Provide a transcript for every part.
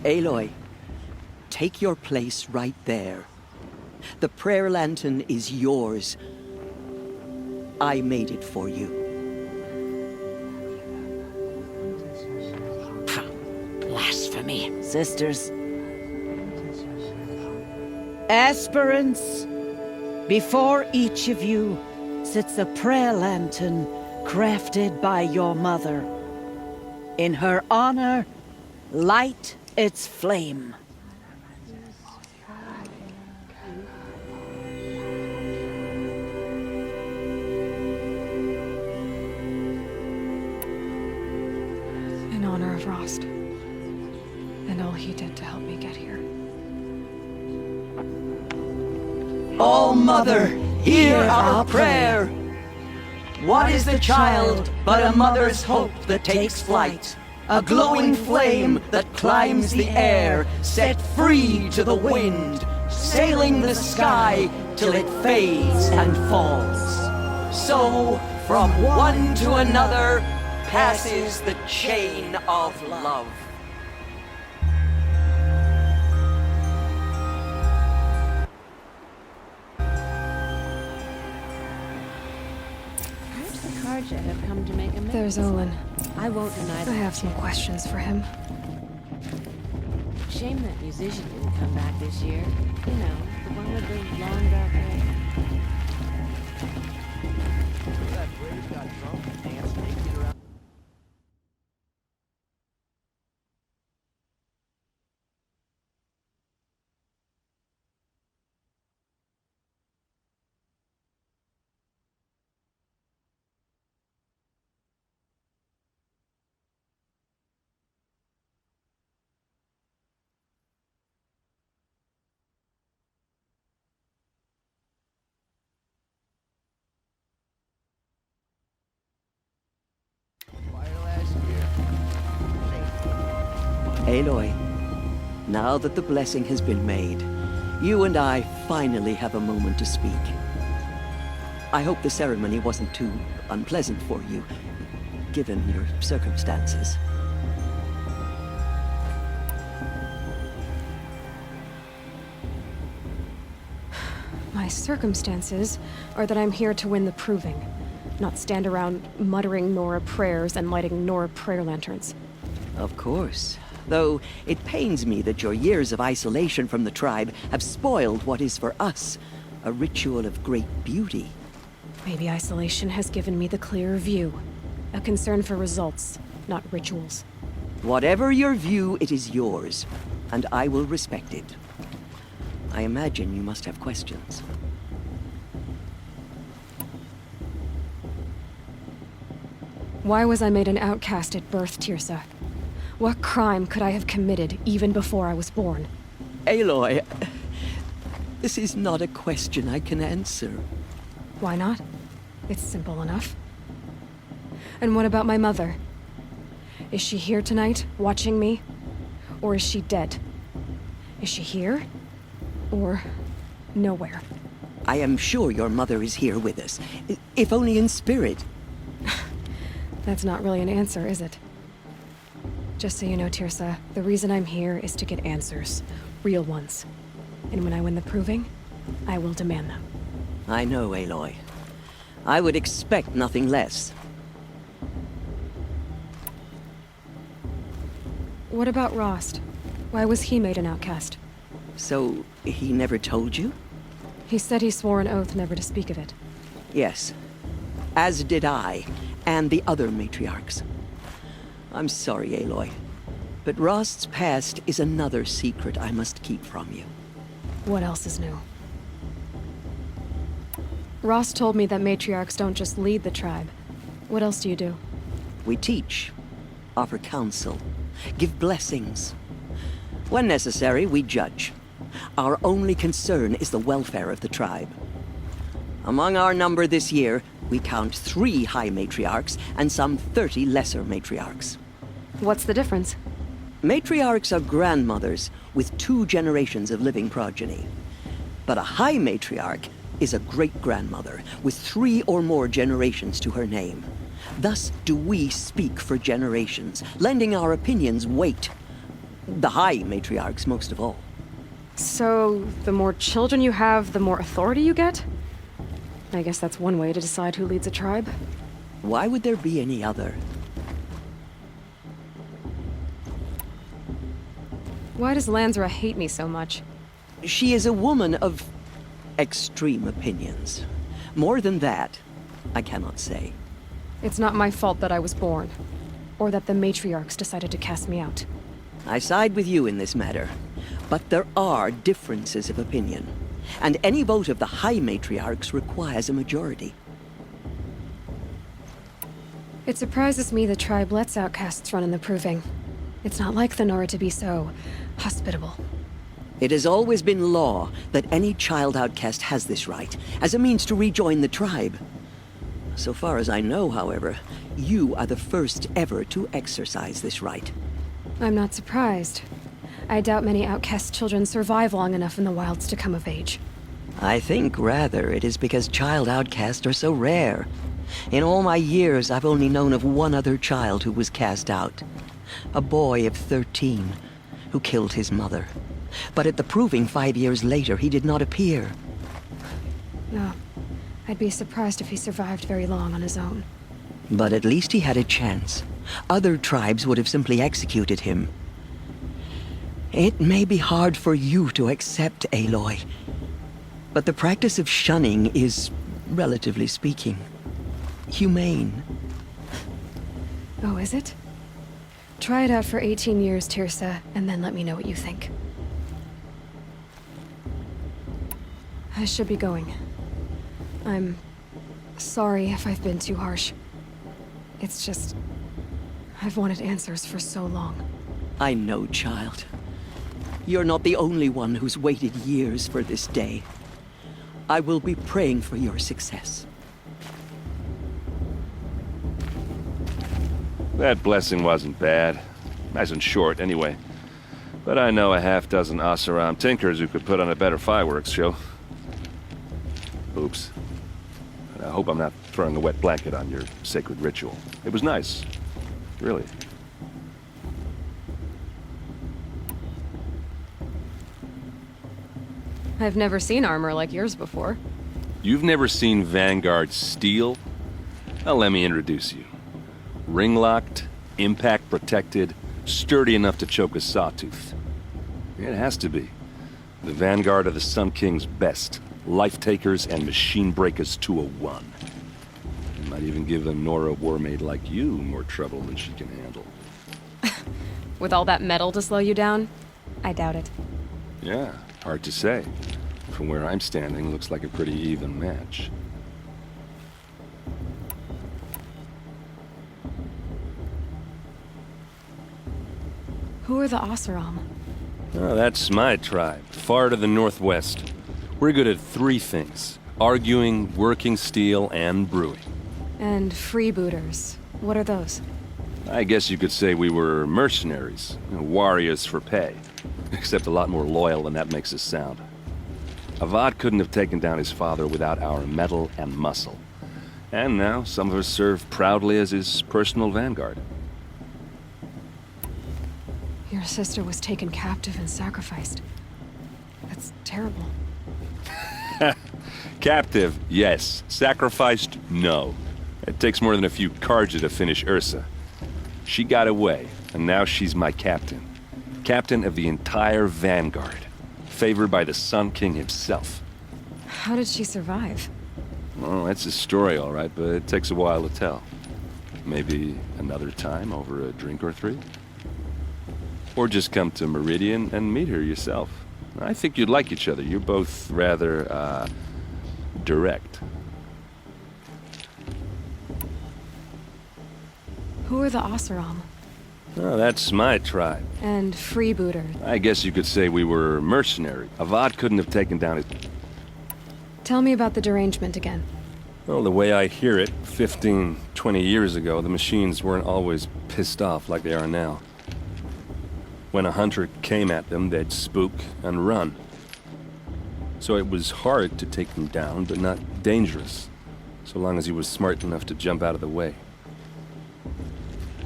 Aloy, take your place right there. The prayer lantern is yours. I made it for you. Blasphemy, sisters. Aspirants, before each of you sits a prayer lantern crafted by your mother. In her honor, light its flame. In honor of Rost, and all he did to help me get here. All Mother, hear our prayer! What is the child but a mother's hope that takes flight? A glowing flame that climbs the air, set free to the wind, sailing the sky till it fades and falls. So, from one to another, passes the chain of love. Carja have come to make amends. There's Olin. I won't deny I that. have some questions for him. Shame that musician didn't come back this year. You know, the one with the long dark hair. That British got drunk and danced naked around. Aloy, now that the blessing has been made, you and I finally have a moment to speak. I hope the ceremony wasn't too unpleasant for you, given your circumstances. My circumstances are that I'm here to win the proving, not stand around muttering Nora prayers and lighting Nora prayer lanterns. Of course. Though it pains me that your years of isolation from the tribe have spoiled what is for us a ritual of great beauty. Maybe isolation has given me the clearer view. A concern for results, not rituals. Whatever your view, it is yours, and I will respect it. I imagine you must have questions. Why was I made an outcast at birth, Tirsa? What crime could I have committed even before I was born? Aloy, this is not a question I can answer. Why not? It's simple enough. And what about my mother? Is she here tonight, watching me? Or is she dead? Is she here? Or nowhere? I am sure your mother is here with us, if only in spirit. That's not really an answer, is it? Just so you know, Tirsa, the reason I'm here is to get answers. Real ones. And when I win the proving, I will demand them. I know, Aloy. I would expect nothing less. What about Rost? Why was he made an outcast? So, he never told you? He said he swore an oath never to speak of it. Yes. As did I, and the other matriarchs. I'm sorry, Aloy, but Rost's past is another secret I must keep from you. What else is new? Rost told me that matriarchs don't just lead the tribe. What else do you do? We teach, offer counsel, give blessings. When necessary, we judge. Our only concern is the welfare of the tribe. Among our number this year, we count 3 high matriarchs and some 30 lesser matriarchs. What's the difference? Matriarchs are grandmothers with 2 generations of living progeny. But a high matriarch is a great-grandmother with 3 or more generations to her name. Thus do we speak for generations, lending our opinions weight. The high matriarchs, most of all. So, the more children you have, the more authority you get? I guess that's one way to decide who leads a tribe. Why would there be any other? Why does Lansra hate me so much? She is a woman of extreme opinions. More than that, I cannot say. It's not my fault that I was born, or that the matriarchs decided to cast me out. I side with you in this matter, but there are differences of opinion, and any vote of the High Matriarchs requires a majority. It surprises me the tribe lets outcasts run in the Proving. It's not like the Nora to be so hospitable. It has always been law that any child outcast has this right, as a means to rejoin the tribe. So far as I know, however, you are the first ever to exercise this right. I'm not surprised. I doubt many outcast children survive long enough in the wilds to come of age. I think, rather, it is because child outcasts are so rare. In all my years, I've only known of one other child who was cast out. A boy of 13, who killed his mother. But at the Proving 5 years later, he did not appear. No. I'd be surprised if he survived very long on his own. But at least he had a chance. Other tribes would have simply executed him. It may be hard for you to accept, Aloy, but the practice of shunning is, relatively speaking, humane. Oh, is it? Try it out for 18 years, Tirsa, and then let me know what you think. I should be going. I'm sorry if I've been too harsh. It's just, I've wanted answers for so long. I know, child. You're not the only one who's waited years for this day. I will be praying for your success. That blessing wasn't bad. Nice and short, anyway. But I know a half-dozen Oseram tinkers who could put on a better fireworks show. Oops. I hope I'm not throwing a wet blanket on your sacred ritual. It was nice. Really. I've never seen armor like yours before. You've never seen Vanguard steel? Well, let me introduce you. Ring-locked, impact-protected, sturdy enough to choke a sawtooth. It has to be. The Vanguard of the Sun King's best. Life-takers and machine-breakers to a one. You might even give a Nora warmaid like you more trouble than she can handle. With all that metal to slow you down? I doubt it. Yeah, hard to say. From where I'm standing, looks like a pretty even match. Who are the Oseram? Oh, that's my tribe, far to the northwest. We're good at three things: arguing, working steel, and brewing. And freebooters. What are those? I guess you could say we were mercenaries, warriors for pay. Except a lot more loyal than that makes us sound. Avad couldn't have taken down his father without our metal and muscle. And now some of us serve proudly as his personal vanguard. Your sister was taken captive and sacrificed. That's terrible. Captive, yes. Sacrificed, no. It takes more than a few Carja to finish Ursa. She got away, and now she's my captain. Captain of the entire Vanguard. Favored by the Sun King himself. How did she survive? Well, that's a story, all right, but it takes a while to tell. Maybe another time over a drink or three? Or just come to Meridian and meet her yourself. I think you'd like each other. You're both rather, direct. Who are the Oseram? Oh, that's my tribe. And freebooters. I guess you could say we were mercenary. Avad couldn't have taken down his... Tell me about the derangement again. Well, the way I hear it, 15, 20 years ago, the machines weren't always pissed off like they are now. When a hunter came at them, they'd spook and run. So it was hard to take them down, but not dangerous, so long as he was smart enough to jump out of the way.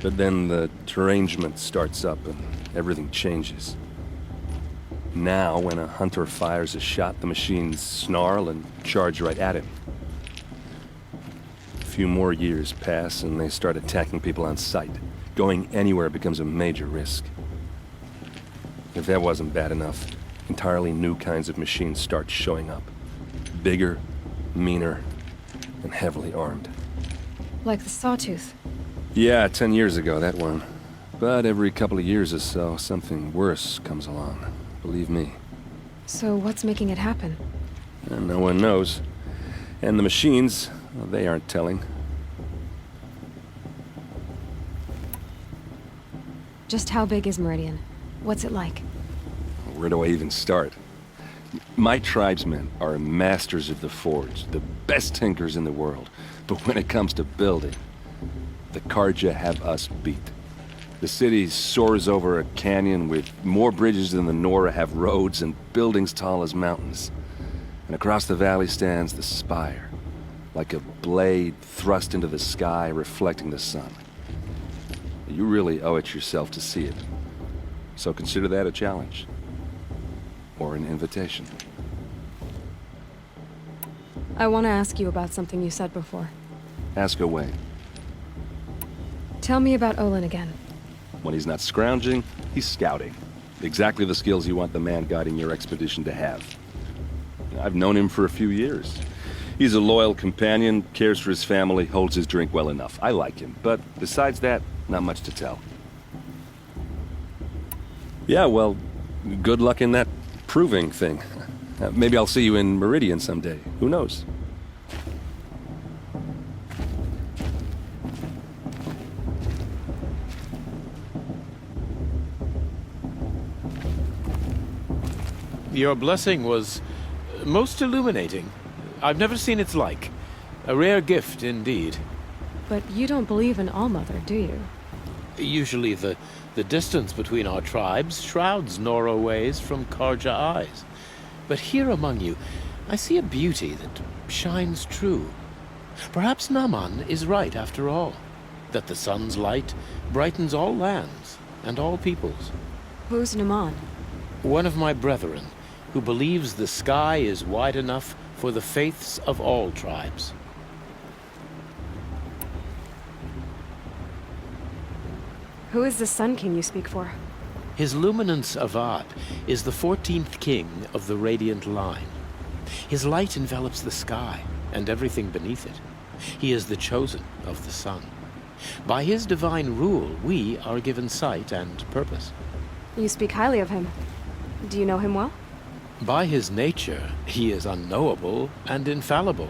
But then the derangement starts up, and everything changes. Now, when a hunter fires a shot, the machines snarl and charge right at him. A few more years pass and they start attacking people on sight. Going anywhere becomes a major risk. If that wasn't bad enough, entirely new kinds of machines start showing up. Bigger, meaner, and heavily armed. Like the Sawtooth. Yeah, 10 years ago, that one. But every couple of years or so, something worse comes along. Believe me. So what's making it happen? And no one knows. And the machines, well, they aren't telling. Just how big is Meridian? What's it like? Where do I even start? My tribesmen are masters of the forge, the best tinkers in the world. But when it comes to building, the Carja have us beat. The city soars over a canyon with more bridges than the Nora have roads and buildings tall as mountains. And across the valley stands the spire, like a blade thrust into the sky reflecting the sun. You really owe it yourself to see it. So consider that a challenge. Or an invitation. I want to ask you about something you said before. Ask away. Tell me about Olin again. When he's not scrounging, he's scouting. Exactly the skills you want the man guiding your expedition to have. I've known him for a few years. He's a loyal companion, cares for his family, holds his drink well enough. I like him, but besides that, not much to tell. Yeah, well, good luck in that proving thing. Maybe I'll see you in Meridian someday. Who knows? Your blessing was most illuminating. I've never seen its like. A rare gift indeed. But you don't believe in All-Mother, do you? Usually the distance between our tribes shrouds Nora ways from Carja eyes. But here among you, I see a beauty that shines true. Perhaps Naman is right after all, that the sun's light brightens all lands and all peoples. Who's Naman? One of my brethren, who believes the sky is wide enough for the faiths of all tribes. Who is the Sun King you speak for? His Luminance Avad is the 14th king of the Radiant Line. His light envelops the sky and everything beneath it. He is the chosen of the sun. By his divine rule, we are given sight and purpose. You speak highly of him. Do you know him well? By his nature, he is unknowable and infallible.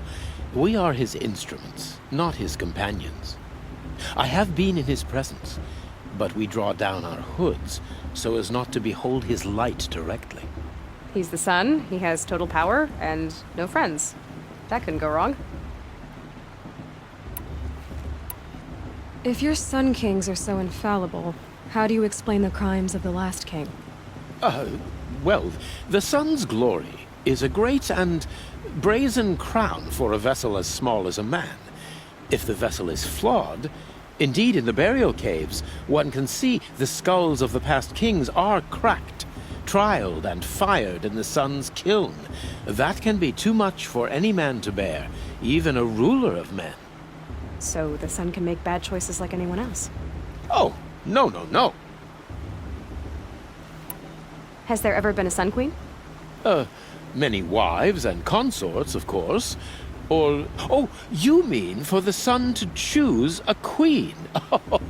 We are his instruments, not his companions. I have been in his presence, but we draw down our hoods so as not to behold his light directly. He's the sun, he has total power, and no friends. That couldn't go wrong. If your Sun Kings are so infallible, how do you explain the crimes of the last king? Well, the sun's glory is a great and brazen crown for a vessel as small as a man. If the vessel is flawed, indeed in the burial caves, one can see the skulls of the past kings are cracked, trialed and fired in the sun's kiln. That can be too much for any man to bear, even a ruler of men. So the sun can make bad choices like anyone else? Oh, no. Has there ever been a Sun Queen? Many wives and consorts, of course. Or, oh, you mean for the sun to choose a queen? Oh,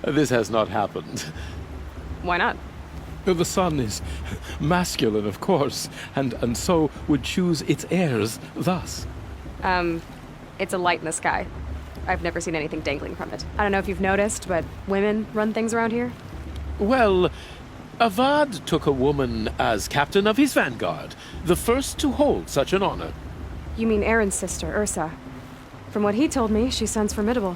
this has not happened. Why not? The sun is masculine, of course, and so would choose its heirs thus. It's a light in the sky. I've never seen anything dangling from it. I don't know if you've noticed, but women run things around here. Well, Avad took a woman as captain of his vanguard, the first to hold such an honor. You mean Eren's sister, Ursa. From what he told me, she sounds formidable.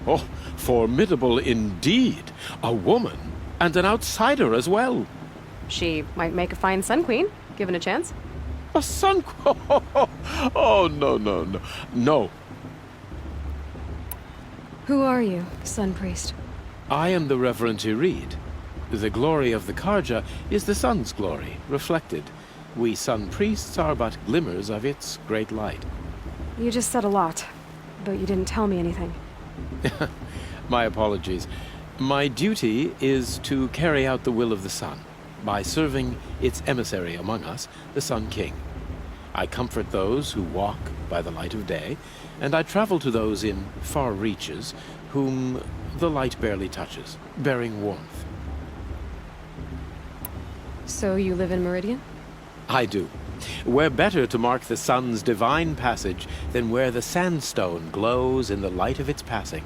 Oh, formidable indeed. A woman, and an outsider as well. She might make a fine Sun Queen, given a chance. A sun... Oh, no. No. Who are you, Sun Priest? I am the Reverend Irid. The glory of the Carja is the sun's glory, reflected. We sun priests are but glimmers of its great light. You just said a lot, but you didn't tell me anything. My apologies. My duty is to carry out the will of the sun, by serving its emissary among us, the Sun King. I comfort those who walk by the light of day, and I travel to those in far reaches, whom the light barely touches, bearing warmth. So you live in Meridian? I do. Where better to mark the sun's divine passage than where the sandstone glows in the light of its passing?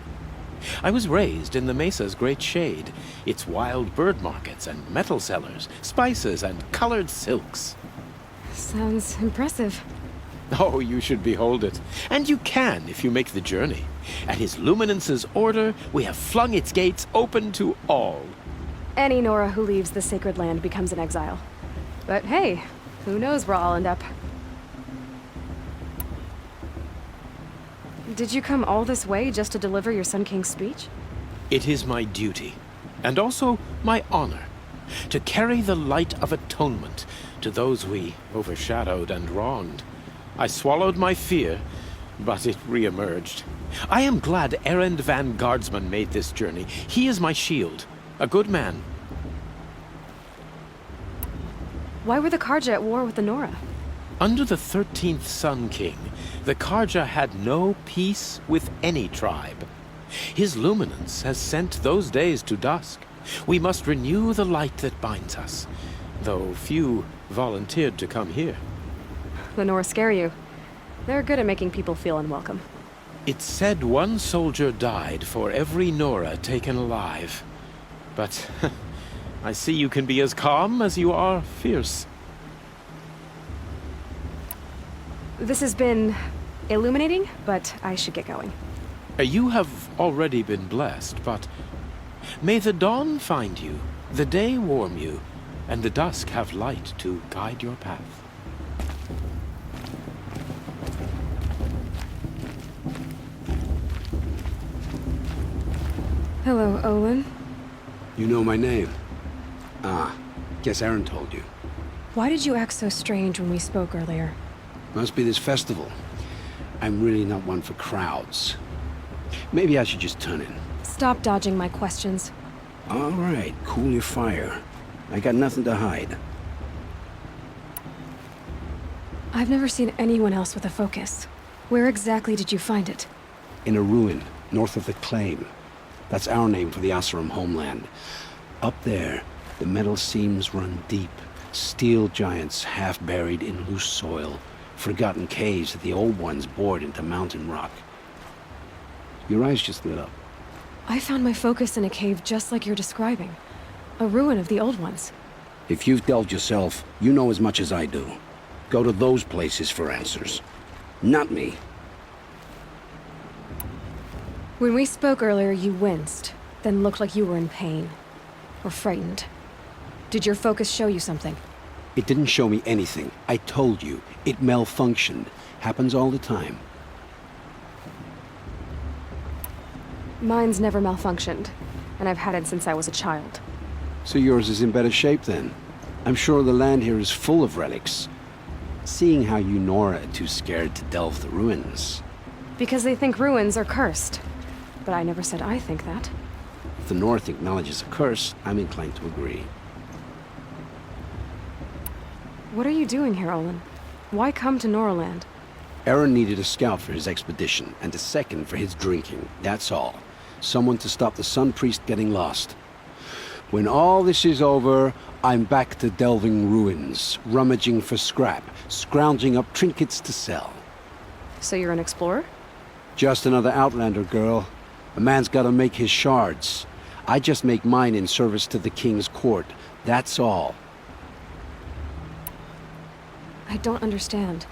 I was raised in the mesa's great shade, its wild bird markets and metal cellars, spices and colored silks. Sounds impressive. Oh, you should behold it. And you can if you make the journey. At his luminance's order, we have flung its gates open to all. Any Nora who leaves the sacred land becomes an exile. But hey, who knows where I'll end up. Did you come all this way just to deliver your Sun King's speech? It is my duty, and also my honor, to carry the light of atonement to those we overshadowed and wronged. I swallowed my fear, but it re-emerged. I am glad Eren van Guardsman made this journey. He is my shield, a good man. Why were the Carja at war with the Nora? Under the 13th Sun King, the Carja had no peace with any tribe. His luminance has sent those days to dusk. We must renew the light that binds us, though few volunteered to come here. The Nora scare you. They're good at making people feel unwelcome. It's said one soldier died for every Nora taken alive. But I see you can be as calm as you are fierce. This has been illuminating, but I should get going. You have already been blessed, but may the dawn find you, the day warm you, and the dusk have light to guide your path. Hello, Olin. You know my name? Ah, guess Eren told you. Why did you act so strange when we spoke earlier? Must be this festival. I'm really not one for crowds. Maybe I should just turn in. Stop dodging my questions. All right, cool your fire. I got nothing to hide. I've never seen anyone else with a focus. Where exactly did you find it? In a ruin, north of the Claim. That's our name for the Asuram homeland. Up there, the metal seams run deep. Steel giants half buried in loose soil. Forgotten caves that the old ones bored into mountain rock. Your eyes just lit up. I found my focus in a cave just like you're describing. A ruin of the old ones. If you've delved yourself, you know as much as I do. Go to those places for answers. Not me. When we spoke earlier, you winced, then looked like you were in pain. Or frightened. Did your focus show you something? It didn't show me anything. I told you. It malfunctioned. Happens all the time. Mine's never malfunctioned, and I've had it since I was a child. So yours is in better shape then. I'm sure the land here is full of relics. Seeing how you Nora are too scared to delve the ruins. Because they think ruins are cursed. But I never said I think that. If the North acknowledges a curse, I'm inclined to agree. What are you doing here, Olin? Why come to Noraland? Eren needed a scout for his expedition, and a second for his drinking. That's all. Someone to stop the Sun Priest getting lost. When all this is over, I'm back to delving ruins, rummaging for scrap, scrounging up trinkets to sell. So you're an explorer? Just another Outlander, girl. A man's gotta make his shards. I just make mine in service to the King's court. That's all. I don't understand.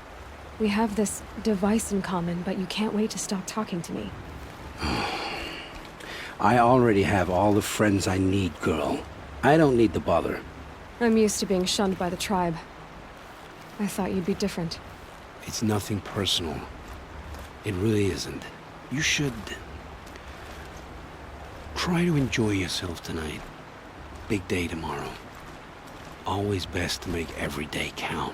We have this device in common, but you can't wait to stop talking to me. I already have all the friends I need, girl. I don't need the bother. I'm used to being shunned by the tribe. I thought you'd be different. It's nothing personal. It really isn't. You should try to enjoy yourself tonight. big day tomorrow. Always best to make every day count.